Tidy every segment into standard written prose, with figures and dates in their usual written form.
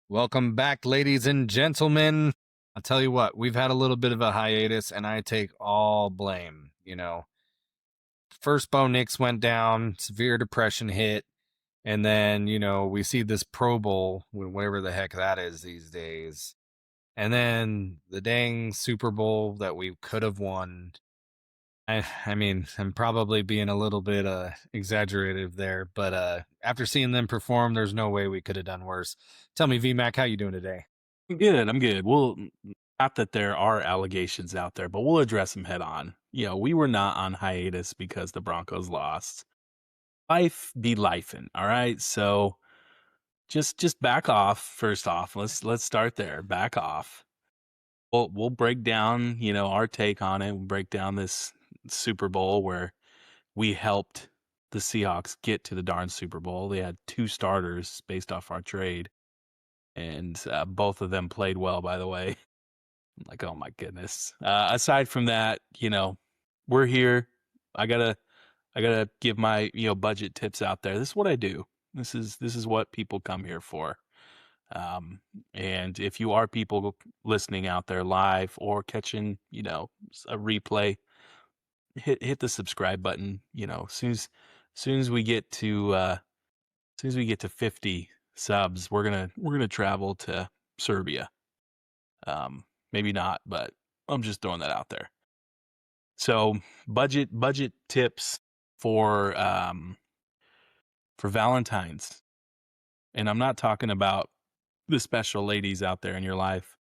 Welcome back, ladies and gentlemen. I'll tell you what, we've had a little bit of a hiatus, and I take all blame. First Bo Nix went down, severe depression hit, and then, we see this Pro Bowl, whatever the heck that is these days. And then the dang Super Bowl that we could have won. I mean, I'm probably being a little bit exaggerative there, but after seeing them perform, there's no way we could have done worse. Tell me, VMAC, how you doing today? I'm good. I'm good. Well, not that there are allegations out there, but we'll address them head on. We were not on hiatus because the Broncos lost. Life be lifing, all right? So just back off first off. Let's start there. Back off. We'll break down, our take on it. We'll break down this Super Bowl where we helped the Seahawks get to the darn Super Bowl. They had two starters based off our trade, and both of them played well, by the way. I'm like, oh my goodness. Aside from that, we're here. I gotta give my budget tips out there. This is what I do. This is what people come here for. And if you are people listening out there live or catching a replay, hit the subscribe button. Soon as we get to 50 subs, we're gonna travel to Serbia. Maybe not, but I'm just throwing that out there. So budget tips for Valentine's. And I'm not talking about the special ladies out there in your life.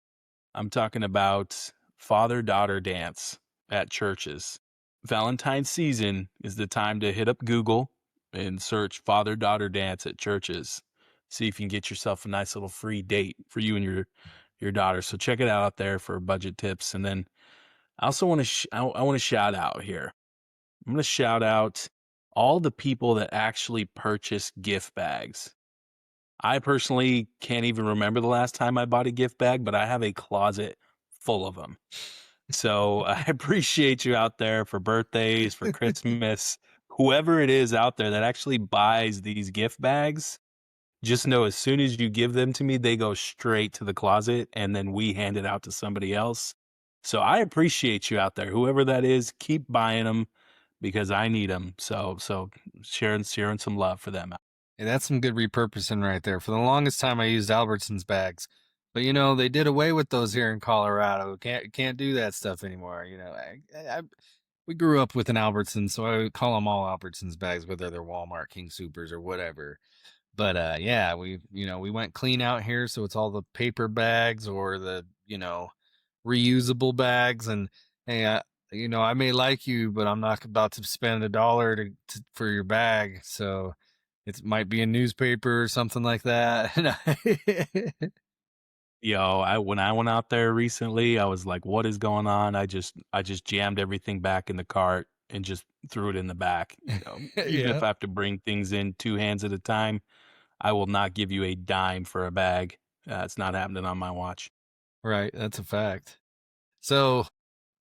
I'm talking about father-daughter dance at churches. Valentine's season is the time to hit up Google and search father-daughter dance at churches. See if you can get yourself a nice little free date for you and your daughter. So check it out there for budget tips. And then I also want to I want to shout out here. I'm going to shout out all the people that actually purchase gift bags. I personally can't even remember the last time I bought a gift bag, but I have a closet full of them. So I appreciate you out there for birthdays, for Christmas, whoever it is out there that actually buys these gift bags. Just know as soon as you give them to me, they go straight to the closet and then we hand it out to somebody else. So I appreciate you out there. Whoever that is, keep buying them because I need them. So sharing some love for them. Hey, that's some good repurposing right there. For the longest time, I used Albertsons bags, but they did away with those here in Colorado. Can't do that stuff anymore. We grew up with an Albertsons, so I would call them all Albertsons bags, whether they're Walmart, King Supers, or whatever. But yeah, we went clean out here, so it's all the paper bags or the reusable bags. And hey, I may like you, but I'm not about to spend $1 for your bag. So it might be a newspaper or something like that. When I went out there recently, I was like, what is going on? I just jammed everything back in the cart and just threw it in the back. Even if I have to bring things in two hands at a time, I will not give you a dime for a bag. It's not happening on my watch. Right, that's a fact. So,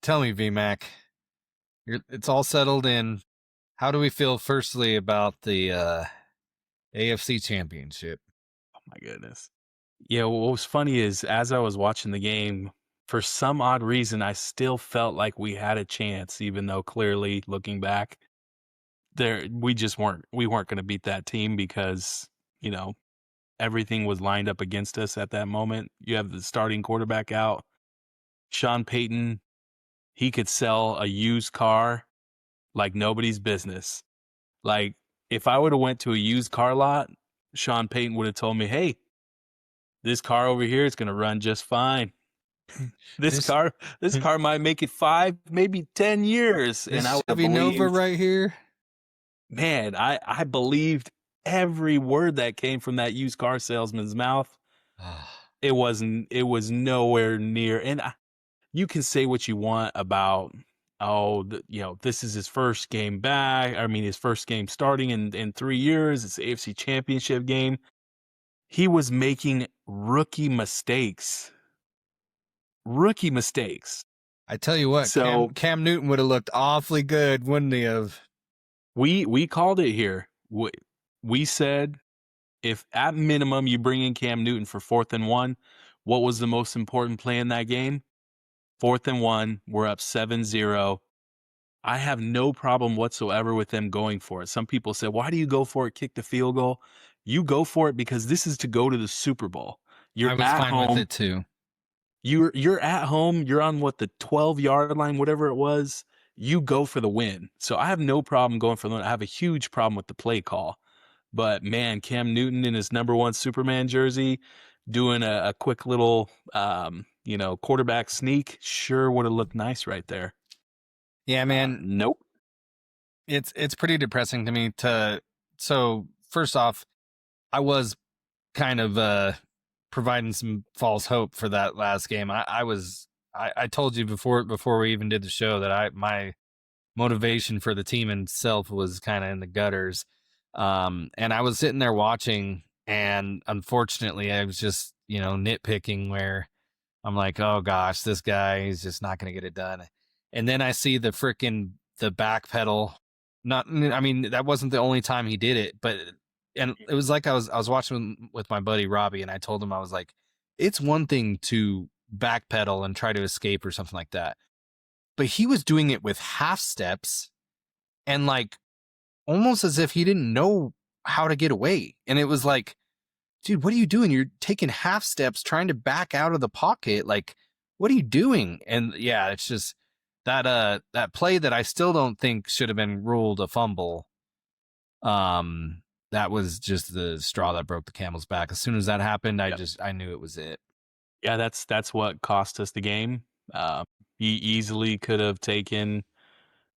tell me, VMAC, it's all settled in. How do we feel, firstly, about the AFC Championship? Oh my goodness. Yeah, what was funny is as I was watching the game, for some odd reason, I still felt like we had a chance, even though clearly looking back, we weren't going to beat that team because everything was lined up against us at that moment. You have the starting quarterback out, Sean Payton. He could sell a used car like nobody's business. Like if I would have went to a used car lot, Sean Payton would have told me, "Hey, this car over here is going to run just fine. This car might make it 5, maybe 10 years." And I would Chevy Nova right here. Man, I believed every word that came from that used car salesman's mouth. It was nowhere near. And you can say what you want about, this is his first game back. I mean, his first game starting in 3 years. It's the AFC Championship game. He was making rookie mistakes. I tell you what, so Cam Newton would have looked awfully good, wouldn't he have? We called it here. We said if at minimum you bring in Cam Newton for 4th and 1, what was the most important play in that game? 4th and 1, we're up 7-0. I have no problem whatsoever with them going for it. Some people say, why do you go for it, kick the field goal? You go for it because this is to go to the Super Bowl. You're I was at fine with home. it too. You're at home. You're on the 12-yard line, whatever it was. You go for the win. So I have no problem going for the win. I have a huge problem with the play call. But man, Cam Newton in his number 1 Superman jersey doing a quick little quarterback sneak sure would have looked nice right there. Yeah, man. Nope. It's pretty depressing to me so first off, I was kind of providing some false hope for that last game. I told you before we even did the show that my motivation for the team itself was kind of in the gutters. And I was sitting there watching, and unfortunately I was just, nitpicking where I'm like, oh gosh, this guy is just not going to get it done. And then I see the back pedal. I mean, that wasn't the only time he did it, but and it was like I was watching with my buddy Robbie, and I told him, I was like, it's one thing to backpedal and try to escape or something like that, but he was doing it with half steps and like almost as if he didn't know how to get away. And it was like, dude, what are you doing? You're taking half steps trying to back out of the pocket. Like, what are you doing? And yeah, it's just that play that I still don't think should have been ruled a fumble. That was just the straw that broke the camel's back. As soon as that happened, I knew it was it. Yeah, that's what cost us the game. He easily could have taken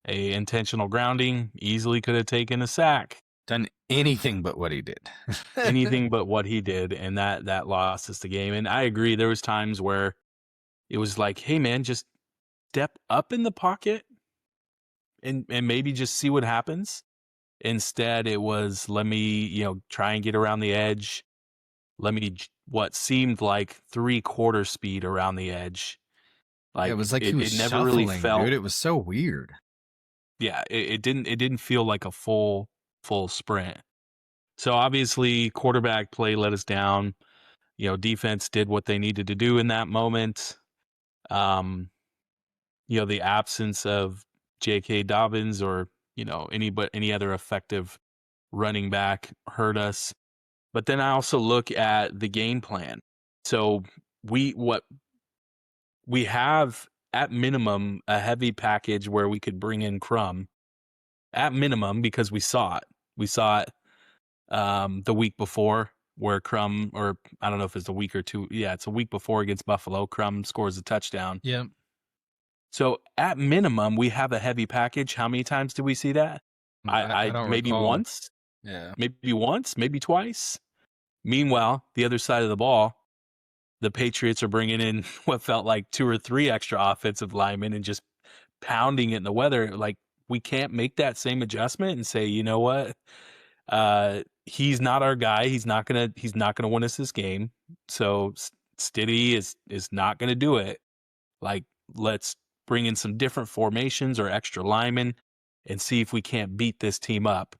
a intentional grounding, easily could have taken a sack. Done anything but what he did. Anything but what he did, and that lost us the game. And I agree, there was times where it was like, hey man, just step up in the pocket and maybe just see what happens. Instead, it was, let me, try and get around the edge. Let me what seemed like 3/4 speed around the edge. Like it was like he was never really felt. Dude, it was so weird. Yeah, it didn't feel like a full sprint. So obviously, quarterback play let us down. Defense did what they needed to do in that moment. The absence of J.K. Dobbins or any other effective running back hurt us. But then I also look at the game plan. So we have at minimum a heavy package where we could bring in Crumb at minimum, because we saw it. We saw it the week before where Crumb, or I don't know if it's a week or two. Yeah, it's a week before against Buffalo. Crumb scores a touchdown. Yeah. So at minimum, we have a heavy package. How many times do we see that? I don't maybe recall. once. Yeah. Maybe once, maybe twice. Meanwhile, the other side of the ball, the Patriots are bringing in what felt like 2 or 3 extra offensive linemen and just pounding it in the weather. Like, we can't make that same adjustment and say, you know what? He's not our guy. He's not gonna win us this game. So Stiddy is not gonna do it. Like, let's bring in some different formations or extra linemen and see if we can't beat this team up,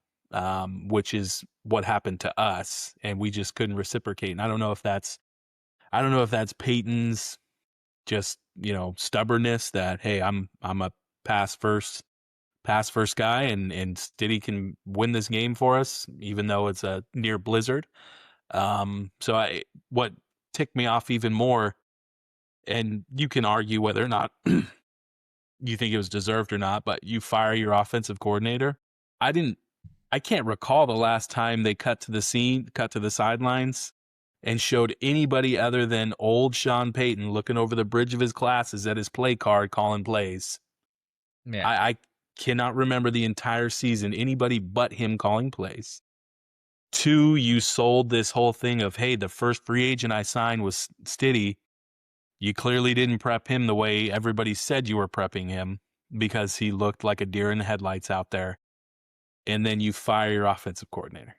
which is what happened to us, and we just couldn't reciprocate. And I don't know if that's Peyton's just stubbornness that, hey, I'm a pass first guy, and Stiddy can win this game for us even though it's a near blizzard. So what ticked me off even more, and you can argue whether or not you think it was deserved or not, but you fire your offensive coordinator. I can't recall the last time they cut to the sidelines and showed anybody other than old Sean Payton looking over the bridge of his glasses at his play card calling plays. Yeah. I cannot remember the entire season anybody but him calling plays. 2, you sold this whole thing of, hey, the first free agent I signed was Stiddy. You clearly didn't prep him the way everybody said you were prepping him, because he looked like a deer in the headlights out there. And then you fire your offensive coordinator.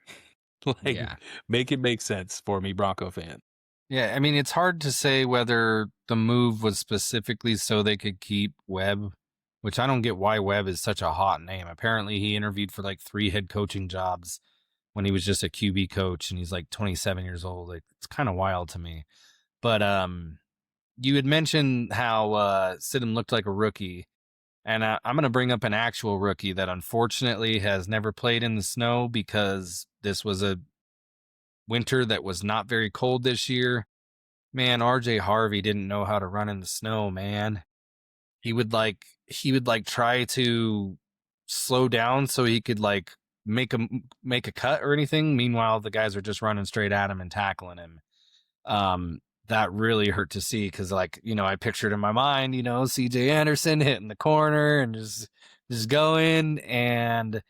Make it make sense for me, Bronco fan. Yeah, I mean, it's hard to say whether the move was specifically so they could keep Webb, which I don't get why Webb is such a hot name. Apparently he interviewed for like 3 head coaching jobs when he was just a QB coach and he's like 27 years old. Like, it's kind of wild to me. But you had mentioned how Sidham looked like a rookie. And I'm going to bring up an actual rookie that unfortunately has never played in the snow because this was a winter that was not very cold this year. Man, RJ Harvey didn't know how to run in the snow, man. He would like try to slow down so he could like make a cut or anything. Meanwhile, the guys are just running straight at him and tackling him. That really hurt to see because, like, I pictured in my mind, CJ Anderson hitting the corner and just going, and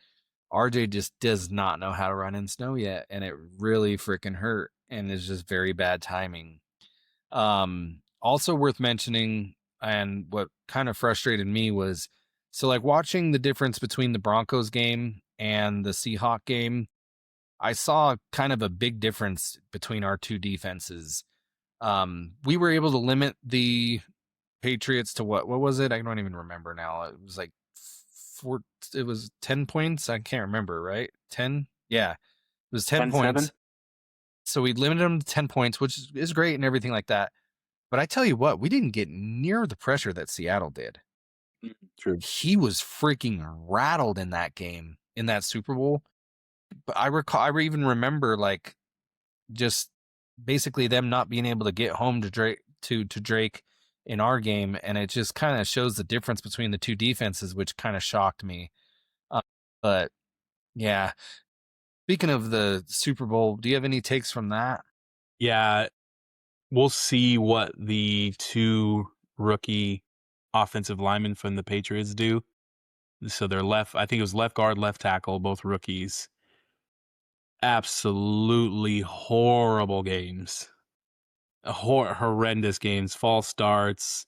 RJ just does not know how to run in snow yet, and it really freaking hurt, and it's just very bad timing. Also worth mentioning, and what kind of frustrated me was, so like watching the difference between the Broncos game and the Seahawk game, I saw kind of a big difference between our two defenses. We were able to limit the Patriots to what was it? I don't even remember now. It was like it was 10 points. I can't remember, right? 10? Yeah. It was 10 points. So we limited them to 10 points, which is great and everything like that. But I tell you what, we didn't get near the pressure that Seattle did. True. He was freaking rattled in that game, in that Super Bowl. But I even remember like just basically them not being able to get home to Drake in our game, and it just kind of shows the difference between the two defenses, which kind of shocked me. But yeah, speaking of the Super Bowl, do you have any takes from that? Yeah, we'll see what the two rookie offensive linemen from the Patriots do. So they're I think it was left guard, left tackle, both rookies. Absolutely horrible games. Horrendous games, false starts,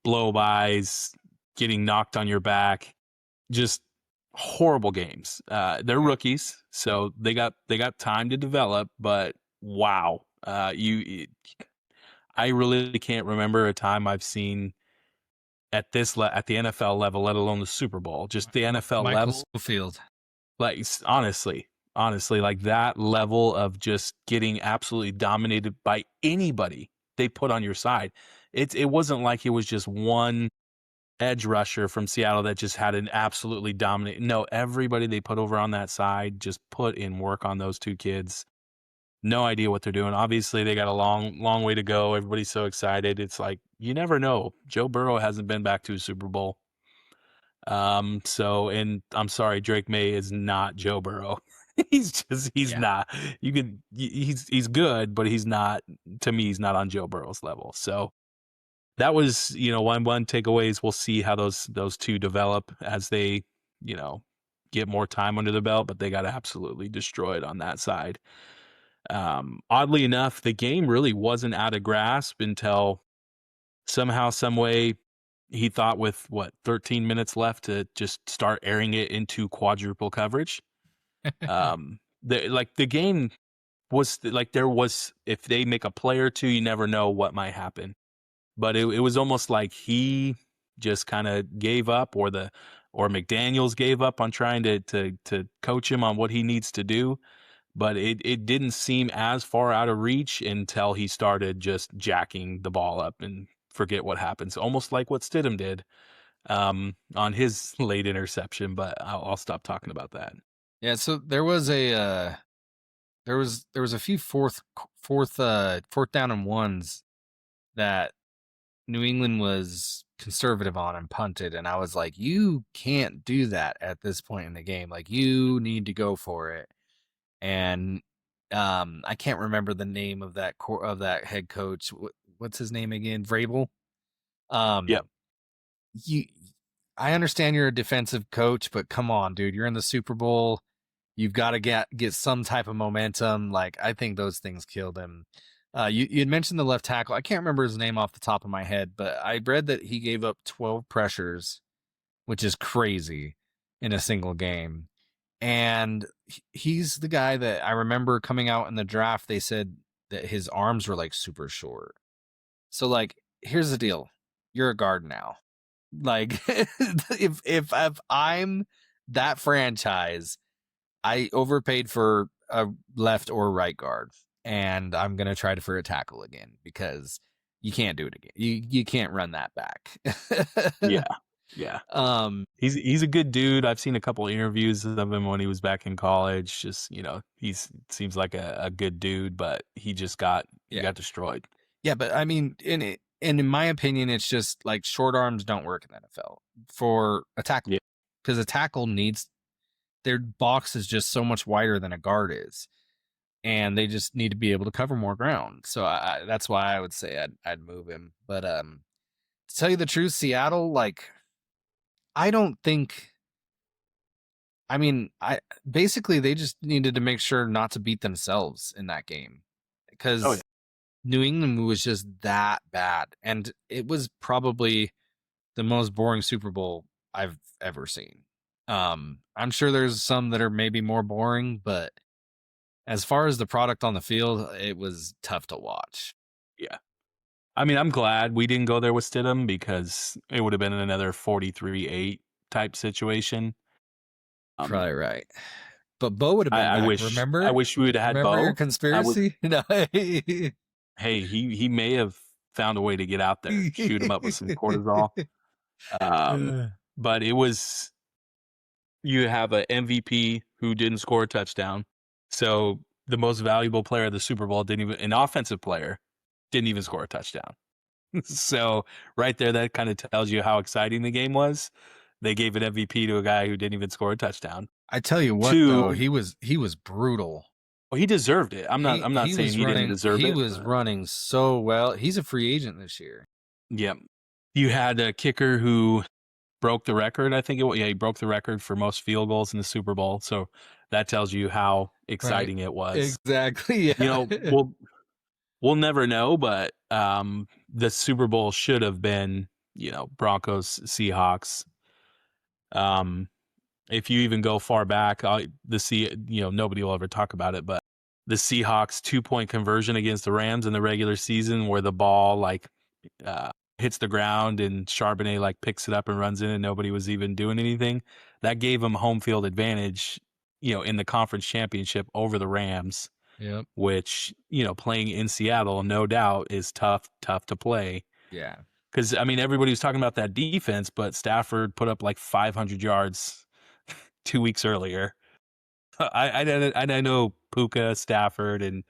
blow-bys, getting knocked on your back. Just horrible games. They're rookies, so they got time to develop, but wow. I really can't remember a time I've seen at the NFL level, let alone the Super Bowl, just the NFL Michael level. Schofield. Like honestly, like that level of just getting absolutely dominated by anybody they put on your side. It wasn't like it was just one edge rusher from Seattle that just had an absolutely dominant. No, everybody they put over on that side just put in work on those two kids. No idea what they're doing. Obviously, they got a long way to go. Everybody's so excited. It's like you never know. Joe Burrow hasn't been back to a Super Bowl. And I'm sorry, Drake May is not Joe Burrow. he's not. He's good, but he's not, to me, he's not on Joe Burrow's level. So that was, one takeaways. We'll see how those two develop as they, get more time under the belt, but they got absolutely destroyed on that side. Oddly enough, the game really wasn't out of grasp until somehow, some way, he thought with 13 minutes left to just start airing it into quadruple coverage. The game was like, there was, if they make a play or two, you never know what might happen. But it was almost like he just kind of gave up, or McDaniels gave up on trying to coach him on what he needs to do. But it didn't seem as far out of reach until he started just jacking the ball up and forget what happens. Almost like what Stidham did on his late interception. But I'll stop talking about that. Yeah, so there was a few fourth down and ones that New England was conservative on and punted, and I was like, you can't do that at this point in the game. Like, you need to go for it. And I can't remember the name of that head coach. What's his name again? Vrabel. Yep. I understand you're a defensive coach, but come on, dude, you're in the Super Bowl. You've got to get some type of momentum. Like, I think those things killed him. You had mentioned the left tackle. I can't remember his name off the top of my head, but I read that he gave up 12 pressures, which is crazy in a single game. And he's the guy that I remember coming out in the draft. They said that his arms were like super short. So, like, here's the deal. You're a guard now. Like, if I'm that franchise, I overpaid for a left or right guard, and I'm gonna try for a tackle again because you can't do it again. You can't run that back. Yeah. Yeah. um, He's a good dude. I've seen a couple of interviews of him when he was back in college. Just, he's seems like a good dude, but he yeah, got destroyed. yeah, but I mean, in my opinion, it's just like short arms don't work in the NFL for a tackle Yeah. because a tackle needs their box is just so much wider than a guard is, and they just need to be able to cover more ground. So that's why I would say I'd move him. But to tell you the truth, Seattle, like, I don't think. I mean, I basically they just needed to make sure not to beat themselves in that game Oh yeah. because New England was just that bad, and it was probably the most boring Super Bowl I've ever seen. I'm sure there's some that are maybe more boring, but as far as the product on the field, it was tough to watch. Yeah. I mean, I'm glad we didn't go there with Stidham because it would have been another 43-8 type situation. Probably right. But Bo would have been I back. wish I Remember? wish we would have had Remember your Bo. I would. conspiracy? No. Hey, he may have found a way to get out there, shoot him up with some cortisol. Um, but it was you have a MVP who didn't score a touchdown, so the most valuable player of the Super Bowl didn't even an offensive player didn't even score a touchdown. So right there, that kind of tells you how exciting the game was. They gave an MVP to a guy who didn't even score a touchdown. I tell you what, though, he was brutal. Well, he deserved it. I'm not saying he didn't deserve it. He was running so well. He's a free agent this year. Yeah. You had a kicker who broke the record. I think he broke the record for most field goals in the Super Bowl. So that tells you how exciting it was. Exactly. Yeah. We'll never know, but the Super Bowl should have been, Broncos Seahawks. If you even go far back, nobody will ever talk about it, but the Seahawks 2-point conversion against the Rams in the regular season, where the ball hits the ground and Charbonnet picks it up and runs in, and nobody was even doing anything. That gave them home field advantage, in the conference championship over the Rams. Yep. Which, playing in Seattle, no doubt, is tough to play. Yeah. Because, I mean, everybody was talking about that defense, but Stafford put up 500 yards 2 weeks earlier. I know Puka, Stafford, and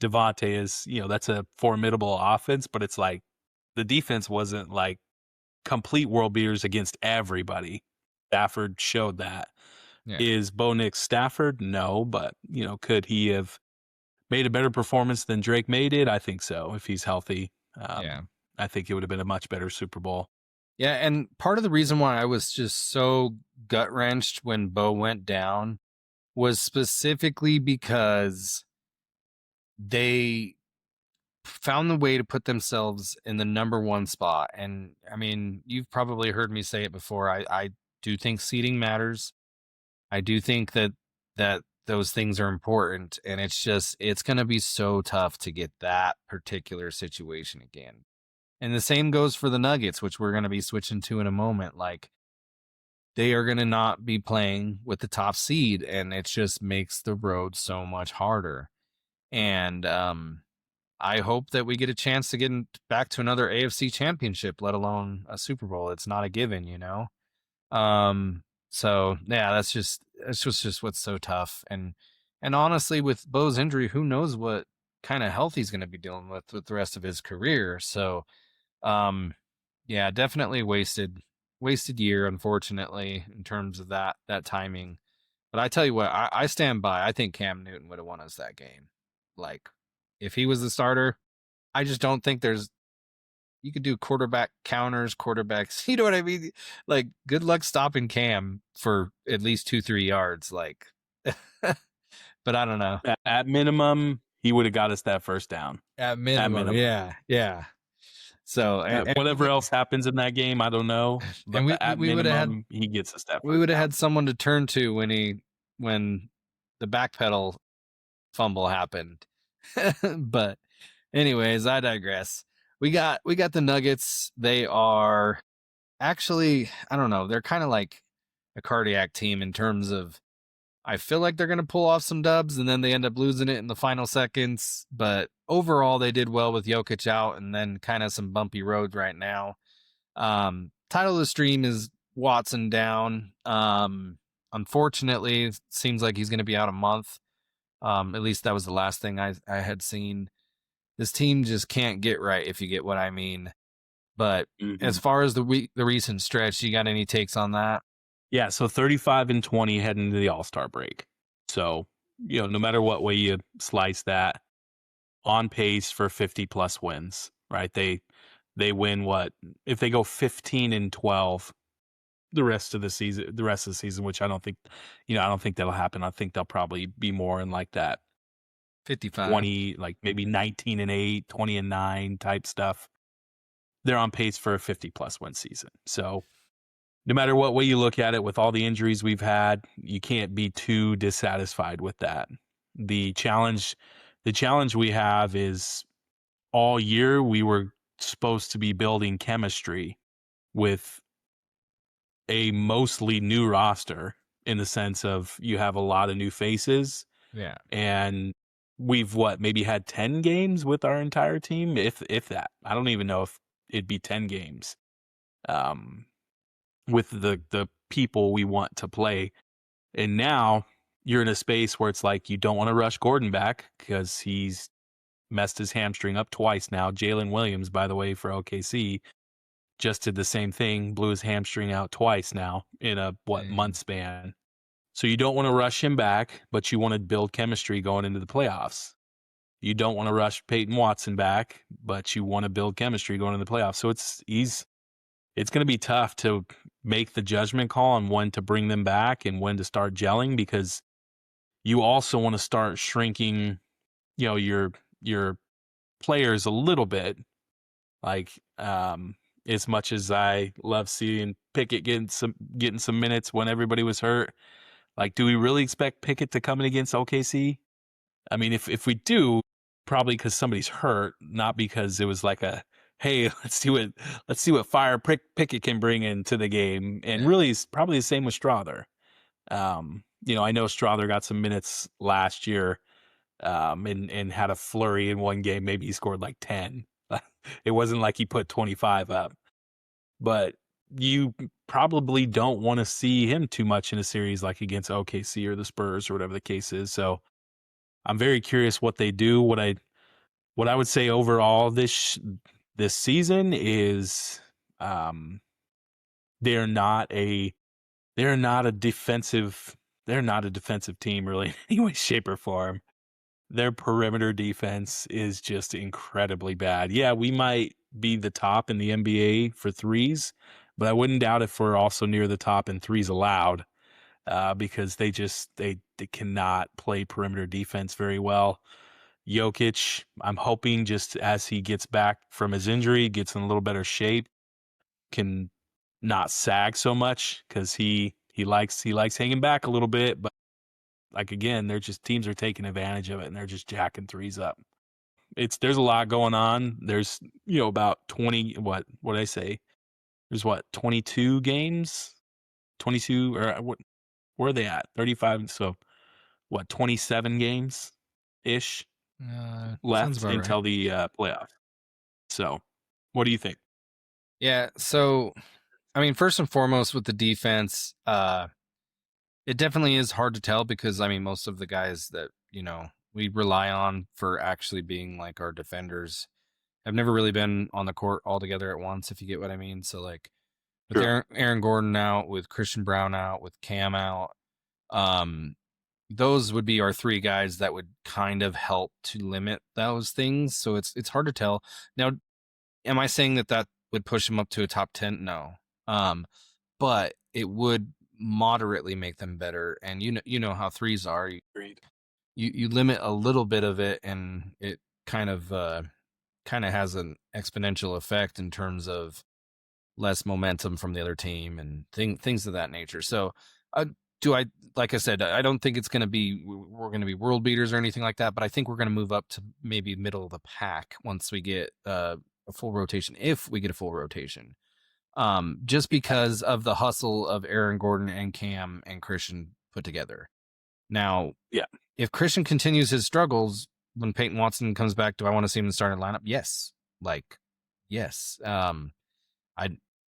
Devontae is, that's a formidable offense, but it's the defense wasn't complete world beaters against everybody. Stafford showed that. Yeah. Is Bo Nix Stafford? No, but, could he have made a better performance than Drake made it? I think so, if he's healthy. Yeah. I think it would have been a much better Super Bowl. Yeah, and part of the reason why I was just so gut-wrenched when Bo went down was specifically because they found the way to put themselves in the number one spot. And I mean, you've probably heard me say it before. I do think seeding matters. I do think that those things are important, and it's going to be so tough to get that particular situation again. And the same goes for the Nuggets, which we're going to be switching to in a moment. They are going to not be playing with the top seed, and it just makes the road so much harder. And I hope that we get a chance to get back to another AFC championship, let alone a Super Bowl. It's not a given, So yeah, that's just what's so tough. And honestly, with Bo's injury, who knows what kind of health he's going to be dealing with the rest of his career. So, yeah, definitely wasted year, unfortunately, in terms of that timing. But I tell you what, I stand by. I think Cam Newton would have won us that game. If he was the starter, I just don't think you could do quarterback counters, quarterbacks. You know what I mean? Good luck stopping Cam for at least 2-3 yards. But I don't know. At minimum, he would have got us that first down. At minimum. Yeah. So and whatever else happens in that game, I don't know. But at minimum, he gets us that first we would have down. had someone to turn to when the backpedal fumble happened. But anyways, I digress. We got the Nuggets. They are actually, I don't know, they're kind of like a cardiac team in terms of I feel like they're going to pull off some dubs, and then they end up losing it in the final seconds. But overall, they did well with Jokic out, and then kind of some bumpy roads right now. Title of the stream is Watson down. Unfortunately, it seems like he's going to be out a month. At least that was the last thing I had seen. This team just can't get right, if you get what I mean. But as far as the recent stretch, you got any takes on that? Yeah, so 35-20 heading into the All-Star break. So, no matter what way you slice that, on pace for 50 plus wins, right? They win what if they go 15-12 the rest of the season, which I don't think that'll happen. I think they'll probably be more in like that 55. 20, like maybe 19-8, 20-9 type stuff. They're on pace for a 50 plus win season. So no matter what way you look at it, with all the injuries we've had, you can't be too dissatisfied with that. The challenge we have is all year we were supposed to be building chemistry with a mostly new roster, in the sense of you have a lot of new faces. Yeah. And we've maybe had 10 games with our entire team, if that. I don't even know if it'd be 10 games. With the people we want to play. And now you're in a space where it's like you don't want to rush Gordon back because he's messed his hamstring up twice now. Jalen Williams, by the way, for OKC, just did the same thing, blew his hamstring out twice now in a month span. So you don't want to rush him back, but you want to build chemistry going into the playoffs. You don't want to rush Peyton Watson back, but you want to build chemistry going into the playoffs. So it's going to be tough to make the judgment call on when to bring them back and when to start gelling, because you also want to start shrinking, your players a little bit. Like, as much as I love seeing Pickett getting some minutes when everybody was hurt, like, do we really expect Pickett to come in against OKC? I mean, if we do, probably because somebody's hurt, not because it was like a, hey, let's see what fire Pickett can bring into the game. And really, it's probably the same with Strother. I know Strother got some minutes last year, and had a flurry in one game. Maybe he scored like 10. It wasn't like he put 25 up. But you probably don't want to see him too much in a series like against OKC or the Spurs or whatever the case is. So I'm very curious what they do. What I would say overall this season is, they're not a defensive team really in any way, shape, or form. Their perimeter defense is just incredibly bad. Yeah, we might be the top in the NBA for threes, but I wouldn't doubt if we're also near the top in threes allowed, because they cannot play perimeter defense very well. Jokic, I'm hoping just as he gets back from his injury, gets in a little better shape, can not sag so much, because he likes hanging back a little bit. But like, again, teams are taking advantage of it, and they're just jacking threes up. There's a lot going on. There's about 20. What did I say? There's 22 games, 22 or what? Where are they at? 35. So 27 games ish left until the playoff. So, what do you think? Yeah. So, I mean, first and foremost with the defense, it definitely is hard to tell because, I mean, most of the guys that, we rely on for actually being like our defenders have never really been on the court all together at once, if you get what I mean. So, like, with Aaron Gordon out, with Christian Brown out, with Cam out, those would be our three guys that would kind of help to limit those things. So it's hard to tell. Now, am I saying that would push them up to a top 10? No. But it would moderately make them better. And you know how threes are. You limit a little bit of it, and it kind of has an exponential effect in terms of less momentum from the other team and things of that nature. So, like I said, I don't think we're going to be world beaters or anything like that, but I think we're going to move up to maybe middle of the pack once we get a full rotation, if we get a full rotation. Just because of the hustle of Aaron Gordon and Cam and Christian put together. Now, Yeah. if Christian continues his struggles when Peyton Watson comes back, do I want to see him in the starting lineup? Yes. Like, yes. I,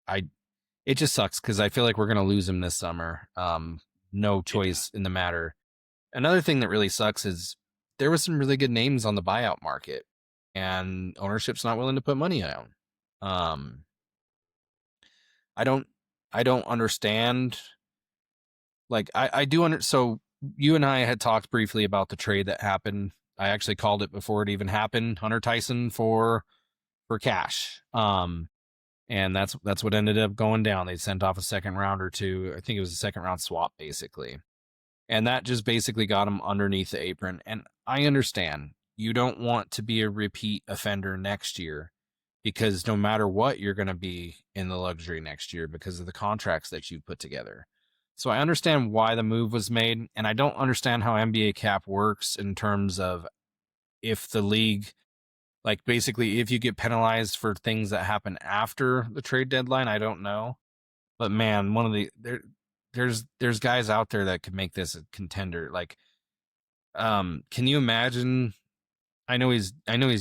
I, it just sucks because I feel like we're going to lose him this summer. No Yeah. choice in the matter. Another thing that really sucks is there was some really good names on the buyout market, and ownership's not willing to put money down. I don't, I don't understand. Like, I do under. So you and I had talked briefly about the trade that happened. I actually called it before it even happened. Hunter Tyson for cash. And that's what ended up going down. They sent off a second round or two. I think it was a second round swap, basically. And that just basically got him underneath the apron. And I understand you don't want to be a repeat offender next year because no matter what, you're going to be in the luxury next year because of the contracts that you've put together. So I understand why the move was made. And I don't understand how NBA cap works in terms of if the league, like basically if you get penalized for things that happen after the trade deadline. I don't know. But man, one of the there's guys out there that could make this a contender. Like, can you imagine? I know he's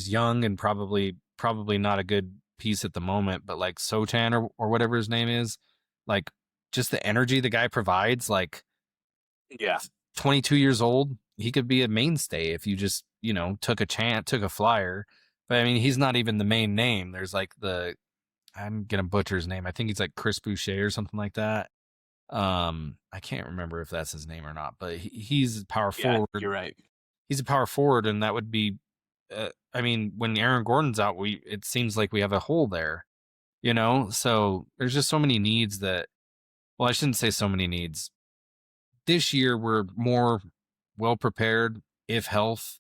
young and probably not a good piece at the moment, but like Sotan or whatever his name is, like just the energy the guy provides, like Yeah. 22 years old, he could be a mainstay if you just, took a flyer. But I mean, he's not even the main name. There's like I'm gonna butcher his name. I think he's like Chris Boucher or something like that. I can't remember if that's his name or not, but he's a power Yeah. forward. You're right. He's a power forward, and that would be. I mean, when Aaron Gordon's out, it seems like we have a hole there. So there's just so many needs that. Well, I shouldn't say so many needs. This year we're more well prepared if health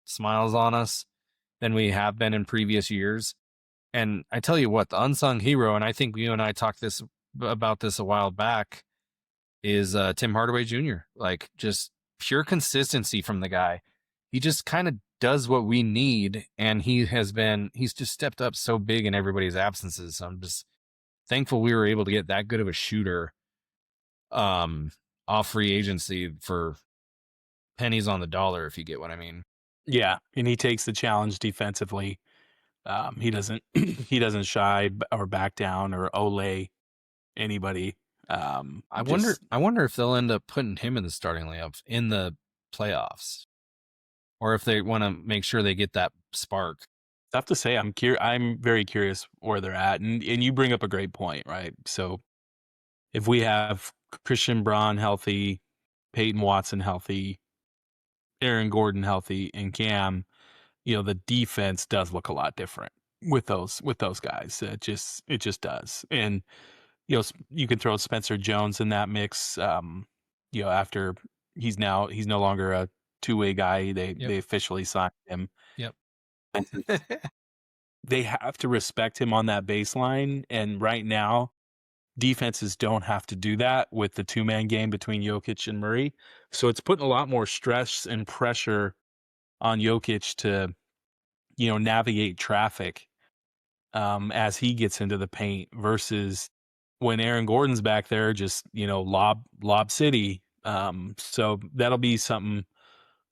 smiles on us than we have been in previous years. And I tell you what, the unsung hero, and I think you and I talked about this a while back, is Tim Hardaway Jr. Like just pure consistency from the guy. He just kind of does what we need, and he's just stepped up so big in everybody's absences. So I'm just thankful we were able to get that good of a shooter off free agency for pennies on the dollar, if you get what I mean. Yeah. And he takes the challenge defensively. He doesn't he doesn't shy or back down or ole anybody. I wonder Just I wonder if they'll end up putting him in the starting lineup in the playoffs, or if they want to make sure they get that spark. tough to say. I'm very curious where they're at, and you bring up a great point, right? So if we have Christian Braun healthy, Peyton Watson healthy, Aaron Gordon healthy, and Cam, the defense does look a lot different with those guys. It just does, and you can throw Spencer Jones in that mix. After he's no longer a two-way guy. They Yep. they officially signed him. Yep. They have to respect him on that baseline, and right now defenses don't have to do that with the two-man game between Jokic and Murray. So it's putting a lot more stress and pressure on Jokic to, navigate traffic as he gets into the paint versus when Aaron Gordon's back there, just, lob city. So that'll be something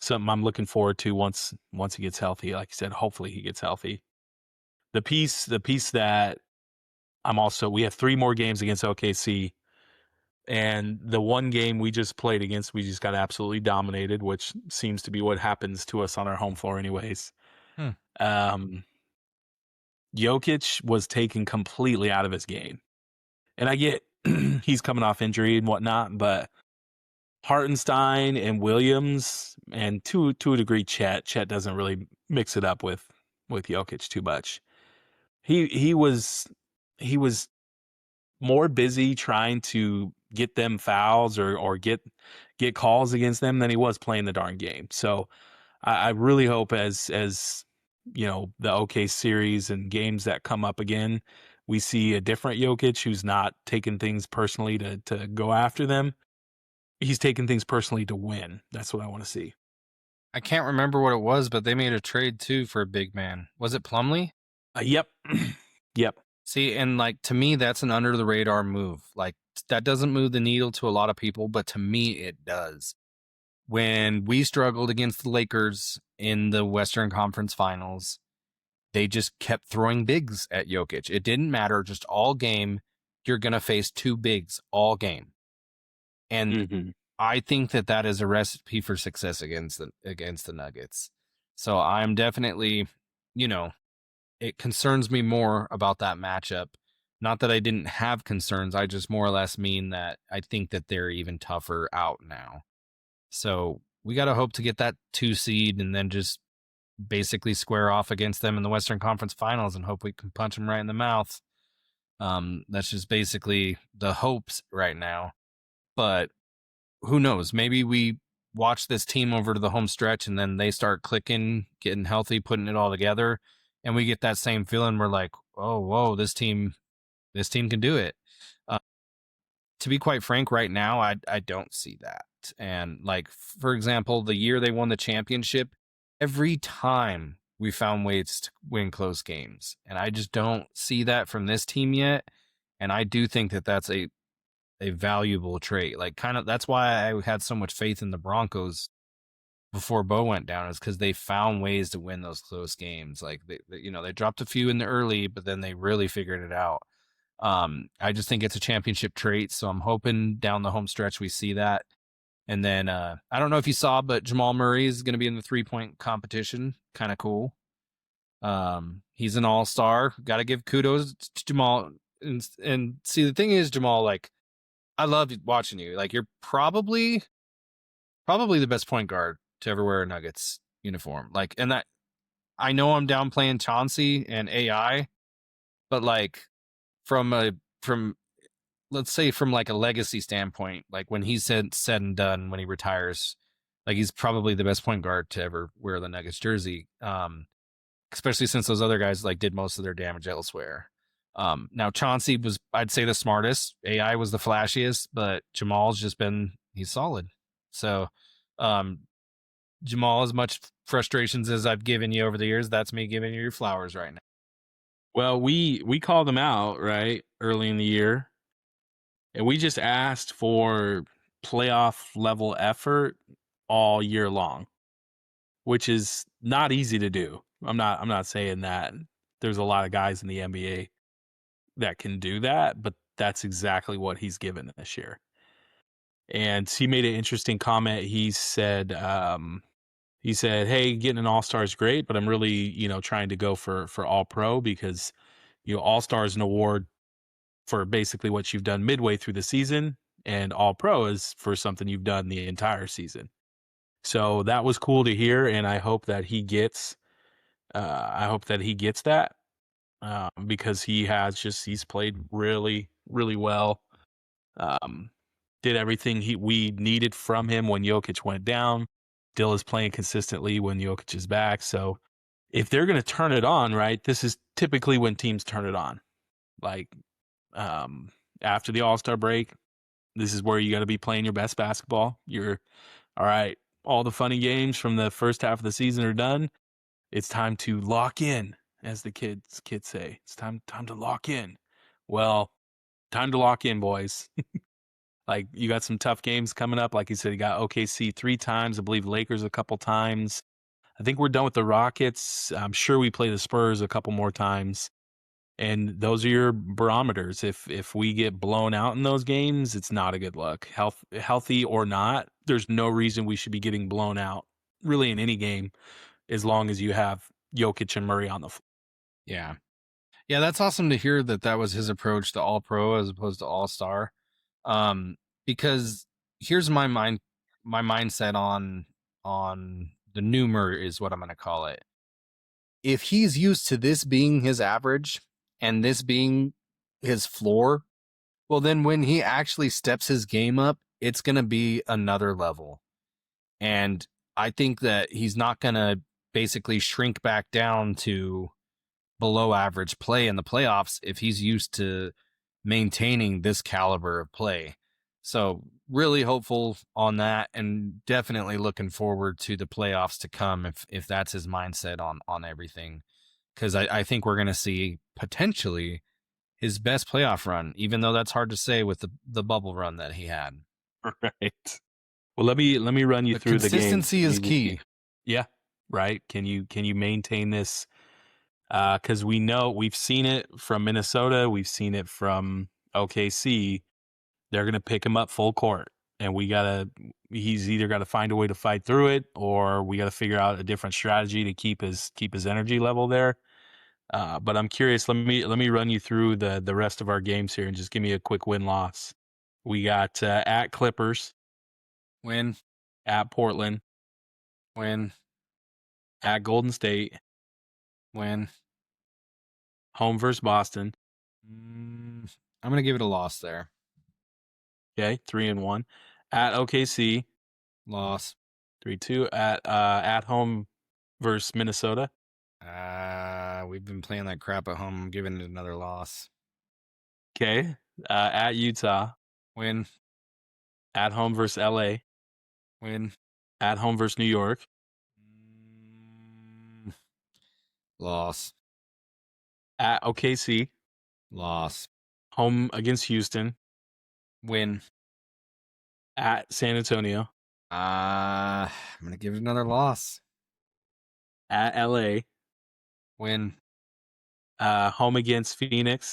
I'm looking forward to once he gets healthy. Like you said, hopefully he gets healthy. The piece that we have 3 more games against OKC. And the one game we just played against, we just got absolutely dominated, which seems to be what happens to us on our home floor anyways. Hmm. Jokic was taken completely out of his game. And I get he's coming off injury and whatnot, but Hartenstein and Williams, and to a degree Chet doesn't really mix it up with Jokic too much. He was more busy trying to get them fouls or get calls against them than he was playing the darn game. So I really hope as the OK series and games that come up again, we see a different Jokic who's not taking things personally to go after them. He's taking things personally to win. That's what I want to see. I can't remember what it was, but they made a trade too for a big man. Was it Plumlee? Yep. Yep. See, and like to me, that's an under the radar move. Like that doesn't move the needle to a lot of people, but to me, it does. when we struggled against the Lakers in the Western Conference Finals, they just kept throwing bigs at Jokic. It didn't matter, just all game, you're going to face two bigs all game. And Mm-hmm. I think that is a recipe for success against the Nuggets. So I'm definitely, you know, it concerns me more about that matchup. Not that I didn't have concerns, I just more or less mean that I think that they're even tougher out now. So we got to hope to get that 2 seed and then just basically square off against them in the Western Conference Finals and hope we can punch them right in the mouth. That's just basically the hopes right now. But who knows? Maybe we watch this team over to the home stretch and then they start clicking, getting healthy, putting it all together, and we get that same feeling. We're like, oh, whoa, this team can do it. Uh, to be quite frank, right now, I don't see that. And like, for example, the year they won the championship, every time we found ways to win close games, and I just don't see that from this team yet. And I do think that that's a valuable trait. Like, kind of, that's why I had so much faith in the Broncos before Bo went down, is because they found ways to win those close games. Like, they dropped a few in the early, but then they really figured it out. I just think it's a championship trait, so I'm hoping down the home stretch we see that. And then I don't know if you saw, but Jamal Murray is going to be in the 3-point competition. Kind of cool. He's an all-star. Got to give kudos to Jamal. And see, the thing is, Jamal, like, I love watching you. Like, you're probably the best point guard to ever wear a Nuggets uniform. Like, and that, I know I'm downplaying Chauncey and AI, but like from let's say from like a legacy standpoint, like when he's said and done, when he retires, like he's probably the best point guard to ever wear the Nuggets jersey. Especially since those other guys like did most of their damage elsewhere. Now Chauncey was, I'd say, the smartest. AI was the flashiest, but Jamal's just been, he's solid. So, Jamal, as much frustrations as I've given you over the years, that's me giving you your flowers right now. Well, we called them out right early in the year, and we just asked for playoff level effort all year long, which is not easy to do. I'm not saying that there's a lot of guys in the NBA that can do that, but that's exactly what he's given this year. And he made an interesting comment. He said, "Hey, getting an All-Star is great, but I'm really, trying to go for All-Pro because, All-Star is an award for basically what you've done midway through the season, and All-Pro is for something you've done the entire season." So that was cool to hear, and I hope that he gets that because he's played really, really well. Did everything we needed from him when Jokic went down. Still is playing consistently when Jokic is back. So if they're going to turn it on, right, this is typically when teams turn it on. Like after the All-Star break, this is where you got to be playing your best basketball. You're all right. All the funny games from the first half of the season are done. It's time to lock in, as the kids say. It's time to lock in. Well, time to lock in, boys. Like, you got some tough games coming up. Like you said, you got OKC 3 times. I believe Lakers a couple times. I think we're done with the Rockets. I'm sure we play the Spurs a couple more times. And those are your barometers. If we get blown out in those games, it's not a good look. Healthy or not, there's no reason we should be getting blown out really in any game as long as you have Jokic and Murray on the floor. Yeah. Yeah, that's awesome to hear that was his approach to All-Pro as opposed to All-Star. Because here's my mindset on the new Murray is what I'm going to call it. If he's used to this being his average and this being his floor, well, then when he actually steps his game up, it's going to be another level. And I think that he's not going to basically shrink back down to below average play in the playoffs if he's used to maintaining this caliber of play. So really hopeful on that, and definitely looking forward to the playoffs to come if that's his mindset on everything. Because I think we're going to see potentially his best playoff run, even though that's hard to say with the bubble run that he had. Right. Well, let me run you The through the games. consistency is key. Yeah, right. Can you maintain this? Because we know we've seen it from Minnesota, we've seen it from OKC. They're gonna pick him up full court, and he's either got to find a way to fight through it, or we got to figure out a different strategy to keep his energy level there. But I'm curious. Let me run you through the rest of our games here, and just give me a quick win loss. We got at Clippers, Win, at Portland, win, at Golden State, win. home versus Boston. I'm gonna give it a loss there. Okay, 3-1. At OKC, Loss. 3-2. At home versus Minnesota. We've been playing that crap at home. I'm giving it another loss. Okay. At Utah, Win, at home versus LA, win. at home versus New York, Loss, at OKC, loss. home against Houston, Win. at San Antonio, I'm gonna give it another loss. at LA, Win, home against Philly,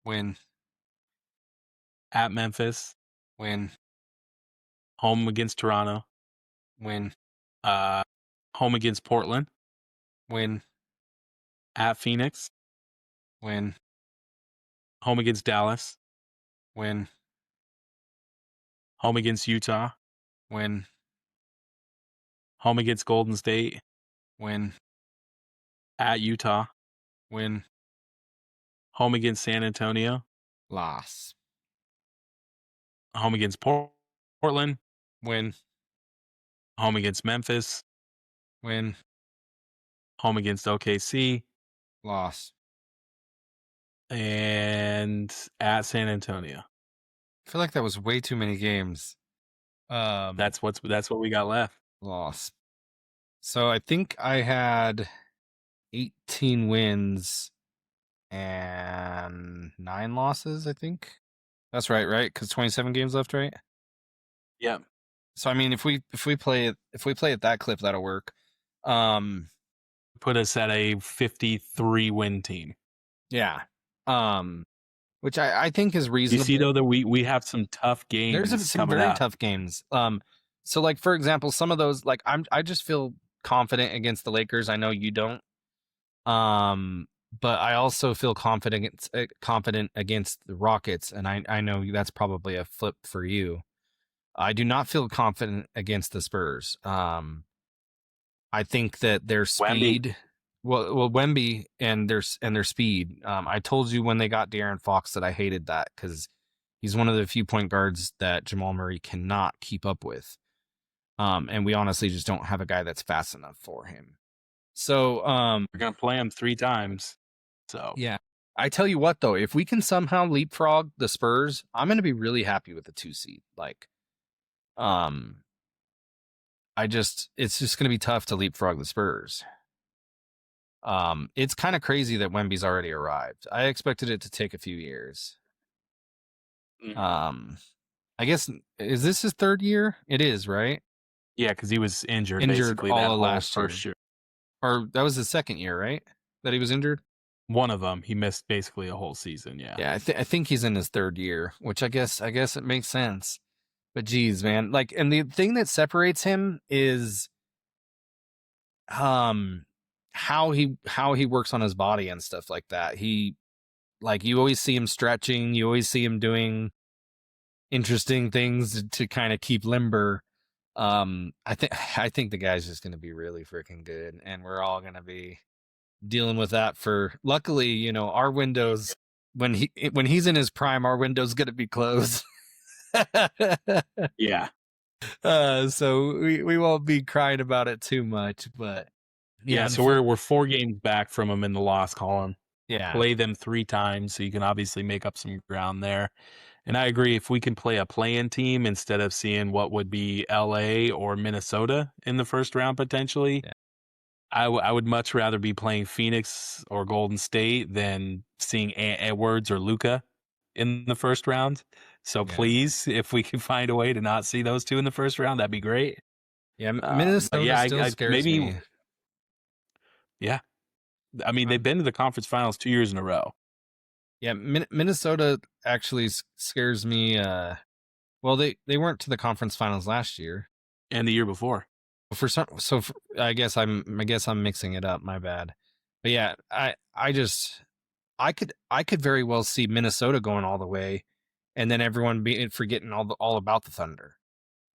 win, at Memphis, win, home against Toronto, win, home against Portland, win, at Phoenix, win, home against Dallas, win, home against Utah, win, home against Golden State, win, at Utah, win, home against San Antonio, loss. home against Portland, Win, home against Memphis, win, home against OKC, loss. and at San Antonio. I feel like that was way too many games. That's what we got left. Loss. So I think I had 18 wins and 9 losses, I think. That's right? Because 27 games left, right? Yep. So I mean, if we play at that clip, that'll work. Put us at a 53 win team. Yeah. Which I think is You reasonable. see though that we have some tough games. There's some coming very up. tough games. So like for example, some of those like I just feel confident against the Lakers. I know you don't. But I also feel confident against the Rockets, and I know that's probably a flip for you. I do not feel confident against the Spurs. I think that their speed, Wemby and their speed. I told you when they got De'Aaron Fox that I hated that because he's one of the few point guards that Jamal Murray cannot keep up with. And we honestly just don't have a guy that's fast enough for him. So we're gonna play him 3 times. So yeah. I tell you what though, if we can somehow leapfrog the Spurs, I'm gonna be really happy with the 2 seed. Like it's just gonna be tough to leapfrog the Spurs. It's kind of crazy that Wemby's already arrived. I expected it to take a few years. I guess is this his 3rd year? It is, right? Yeah, because he was injured basically all that of whole last first year. Or that was his 2nd year, right? That he was injured? One of them, he missed basically a whole season. Yeah. Yeah, I think he's in his 3rd year, which I guess it makes sense. But geez, man, like, and the thing that separates him is, how he works on his body and stuff like that. He, like, you always see him stretching, you always see him doing interesting things to kind of keep limber. I think the guy's just going to be really freaking good, and we're all going to be dealing with that for. Luckily, you know, our windows when he's in his prime, our window's going to be closed. Yeah. So we won't be crying about it too much, but yeah. So we're 4 games back from him in the loss column. Yeah. Play them 3 times, so you can obviously make up some ground there. And I agree, if we can play a play-in team instead of seeing what would be LA or Minnesota in the first round potentially, Yeah. I would much rather be playing Phoenix or Golden State than seeing Edwards or Luka in the first round. So Yeah. please, if we can find a way to not see those two in the first round, that'd be great. Yeah, But Minnesota yeah, still I scares maybe me. yeah. I mean, Uh, they've been to the conference finals 2 years in a row, yeah, Minnesota actually scares me. Well, they weren't to the conference finals last year. and the year before. For some, so for, I guess I'm mixing it up. My bad. But yeah, I could very well see Minnesota going all the way, and then everyone be forgetting all about the Thunder.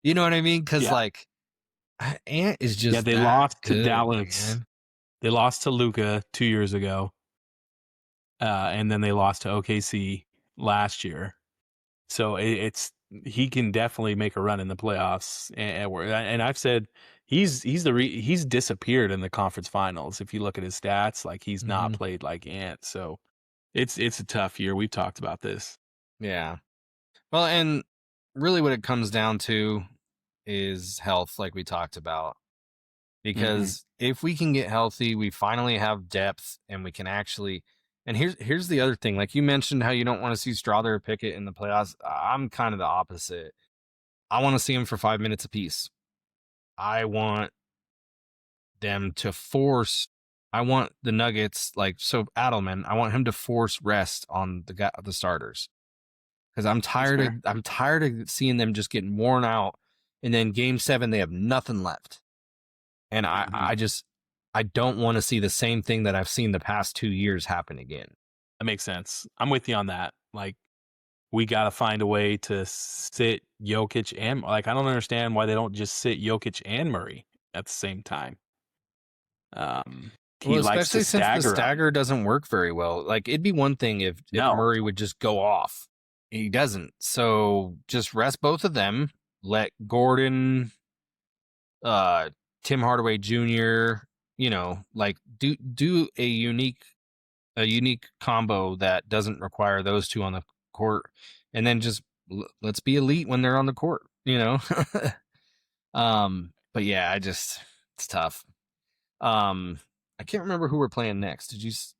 You know what I mean? Because Yeah. like Ant is Yeah, just they that lost to good, Dallas. man. They lost to Luka 2 years ago. And then they lost to OKC last year. So it's he can definitely make a run in the playoffs. And I've said he's disappeared in the conference finals. If you look at his stats, like he's not Hmm. played like Ant. So it's a tough year. We've talked about this. Yeah. Well, and really, what it comes down to is health, like we talked about. Hmm. Because if we can get healthy, we finally have depth, and we can actually. And here's the other thing. Like you mentioned, how you don't want to see Strother or Pickett in the playoffs. I'm kind of the opposite. I want to see them for 5 minutes apiece. I want them to force. I want the Nuggets, like, so Adelman. I want him to force rest on the starters, because That's fair. I'm tired of seeing them just getting worn out, and then Game 7 they have nothing left, and Hmm. I don't want to see the same thing that I've seen the past 2 years happen again. That makes sense. I'm with you on that. Like we got to find a way to sit Jokic and like I don't understand why they don't just sit Jokic and Murray at the same time. Well, He likes to especially since the stagger them. stagger doesn't work very well. Like, it'd be one thing if No, Murray would just go off. He doesn't. So just rest both of them. Let Gordon, uh, Tim Hardaway Jr., like do a unique combo that doesn't require those two on the court, and then just let's be elite when they're on the court. But yeah, it's tough. Um, I can't remember who we're playing next.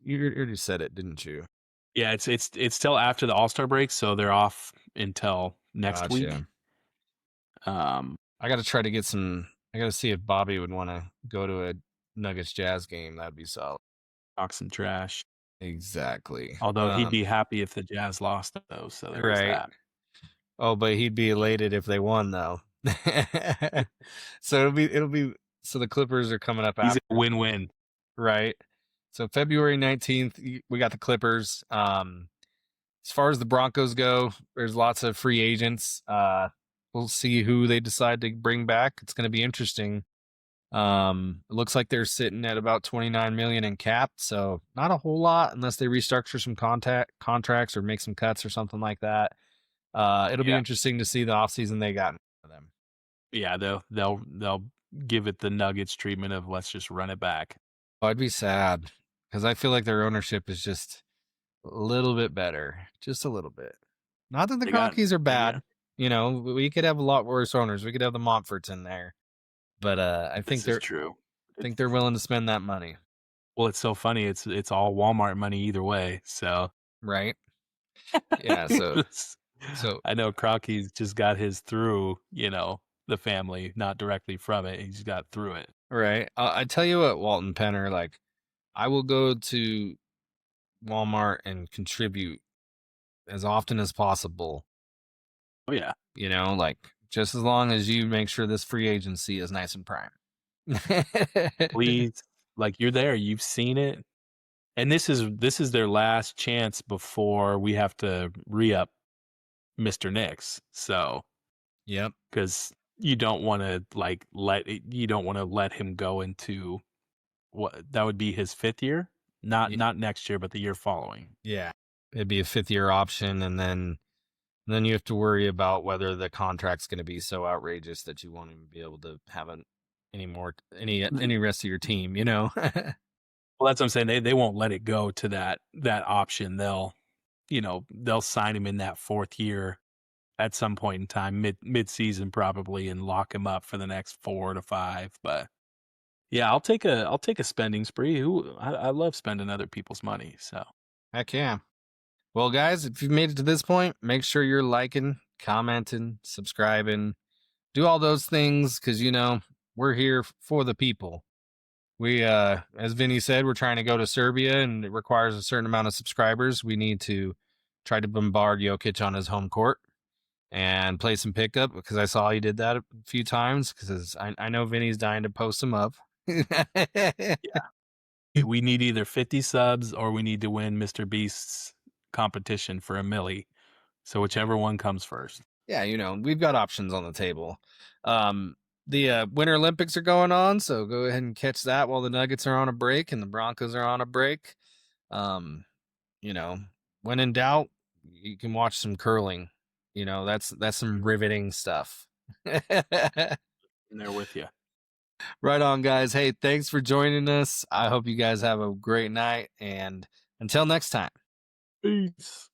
You already said it, didn't you? yeah, it's still after the All-Star break, so they're off until next week. Gotcha. Um, I got to try to get some. I got to see if Bobby would want to go to a Nuggets Jazz game. That'd be solid. talk some trash. Exactly. Although he'd be happy if the Jazz lost those, so there is Right. that. Oh, but he'd be elated if they won, though. So it'll be. So the Clippers are coming up He's after, a win-win. right? So February 19th, we got the Clippers. As far as the Broncos go, there's lots of free agents. We'll see who they decide to bring back. It's going to be interesting. It looks like they're sitting at about 29 million in cap, so not a whole lot unless they restructure some contracts or make some cuts or something like that. It'll be Yeah, interesting to see the offseason they got for them. yeah, they'll give it the Nuggets treatment of let's just run it back. Oh, I'd be sad because I feel like their ownership is just a little bit better, just a little bit. Not that the They got Crockies are yeah. bad. We could have a lot worse owners. We could have the Montforts in there, but I think This is true. they're willing to spend that money, Well, it's so funny. It's all Walmart money either way. So right? Yeah. So It's- so I know Crocky's just got his through, the family, not directly from it. He's got through it. right. I tell you what, Walton Penner, like I will go to Walmart and contribute as often as possible. Oh yeah. Like just as long as you make sure this free agency is nice and prime. Please, like you're there, you've seen it. And this is their last chance before we have to re-up Mr. Nix. So, Yep. cuz you don't want to let him go into what that would be his 5th year, not next year but the year following. Yeah. It'd be a 5th year option, and then you have to worry about whether the contract's going to be so outrageous that you won't even be able to have any rest of your team. Well, that's what I'm saying. They won't let it go to that option. They'll sign him in that 4th year at some point in time, mid season probably, and lock him up for the next 4 to 5. But yeah, I'll take a spending spree. I love spending other people's money. So Heck yeah. Well, guys, if you've made it to this point, make sure you're liking, commenting, subscribing, do all those things because, we're here for the people. We, as Vinny said, we're trying to go to Serbia and it requires a certain amount of subscribers. We need to try to bombard Jokic on his home court and play some pickup because I saw he did that a few times because I know Vinny's dying to post him up. We need either 50 subs or we need to win Mr. Beast's competition for a milli. So whichever one comes first. Yeah, we've got options on the table. The Winter Olympics are going on, so go ahead and catch that while the Nuggets are on a break and the Broncos are on a break. Um, you know, when in doubt, you can watch some curling. That's some riveting stuff. And they're with you. Right on, guys. Hey, thanks for joining us. I hope you guys have a great night, and until next time. Peace.